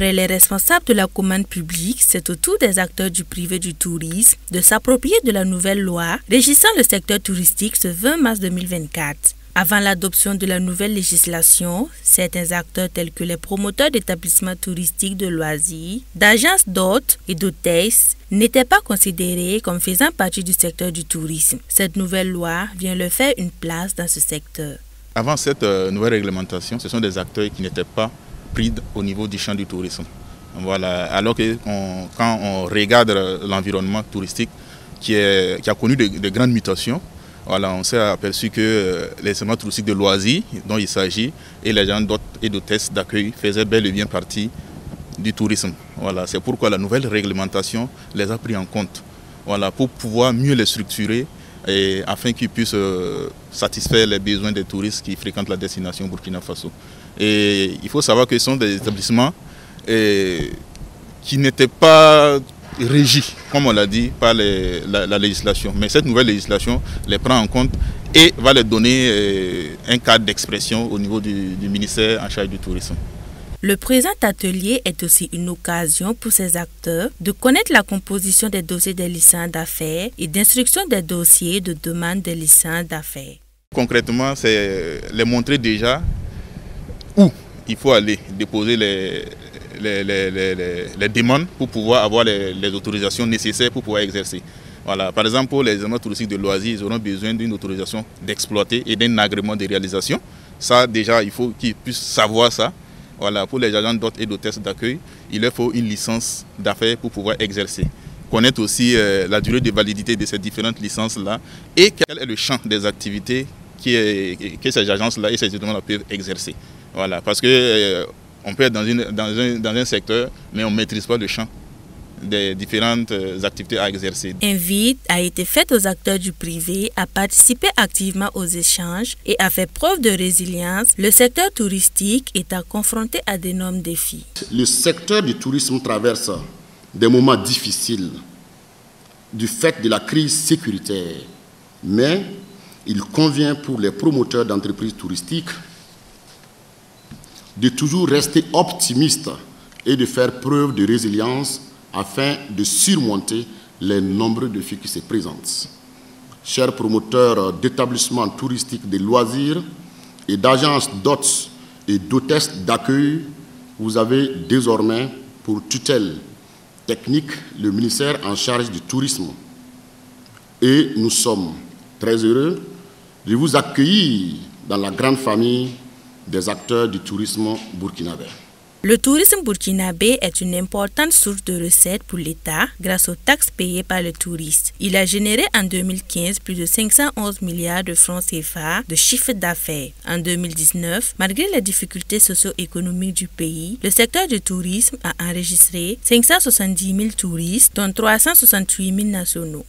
D'après les responsables de la commande publique, c'est au tour des acteurs du privé du tourisme de s'approprier de la nouvelle loi régissant le secteur touristique ce 20 mars 2024. Avant l'adoption de la nouvelle législation, certains acteurs tels que les promoteurs d'établissements touristiques de loisirs, d'agences d'hôtes et d'hôtesses n'étaient pas considérés comme faisant partie du secteur du tourisme. Cette nouvelle loi vient leur faire une place dans ce secteur. Avant cette nouvelle réglementation, ce sont des acteurs qui n'étaient pas pris au niveau du champ du tourisme. Voilà. Alors que quand on regarde l'environnement touristique qui a connu de grandes mutations, voilà, on s'est aperçu que les établissements touristiques de loisirs dont il s'agit et les gens d'hôtes et d'hôtesses d'accueil faisaient bel et bien partie du tourisme. Voilà, c'est pourquoi la nouvelle réglementation les a pris en compte, voilà, pour pouvoir mieux les structurer et afin qu'ils puissent satisfaire les besoins des touristes qui fréquentent la destination Burkina Faso. Et il faut savoir que ce sont des établissements qui n'étaient pas régis, comme on l'a dit, par la législation. Mais cette nouvelle législation les prend en compte et va leur donner un cadre d'expression au niveau du ministère en charge du tourisme. Le présent atelier est aussi une occasion pour ces acteurs de connaître la composition des dossiers des licences d'affaires et d'instruction des dossiers de demande des licences d'affaires. Concrètement, c'est les montrer déjà où il faut aller déposer les demandes pour pouvoir avoir les autorisations nécessaires pour pouvoir exercer. Voilà. Par exemple, pour les événements touristiques de loisirs, ils auront besoin d'une autorisation d'exploiter et d'un agrément de réalisation. Ça, déjà, il faut qu'ils puissent savoir ça. Voilà. Pour les agents d'hôtes et d'hôtesses d'accueil, il leur faut une licence d'affaires pour pouvoir exercer. Connaître aussi la durée de validité de ces différentes licences-là et quel est le champ des activités que ces agences-là et ces établissements-là peuvent exercer. Voilà. Parce que on peut être dans un secteur, mais on ne maîtrise pas le champ des différentes activités à exercer. Invite a été faite aux acteurs du privé à participer activement aux échanges et à faire preuve de résilience. Le secteur touristique est confronté à d'énormes défis. Le secteur du tourisme traverse des moments difficiles du fait de la crise sécuritaire, mais il convient pour les promoteurs d'entreprises touristiques de toujours rester optimistes et de faire preuve de résilience afin de surmonter les nombreux défis qui se présentent. Chers promoteurs d'établissements touristiques de loisirs et d'agences d'hôtes et d'hôtesses d'accueil, vous avez désormais pour tutelle technique le ministère en charge du tourisme. Et nous sommes très heureux de vous accueillir dans la grande famille des acteurs du tourisme burkinabé. Le tourisme burkinabé est une importante source de recettes pour l'État grâce aux taxes payées par les touristes. Il a généré en 2015 plus de 511 milliards de francs CFA de chiffre d'affaires. En 2019, malgré les difficultés socio-économiques du pays, le secteur du tourisme a enregistré 570 000 touristes, dont 368 000 nationaux.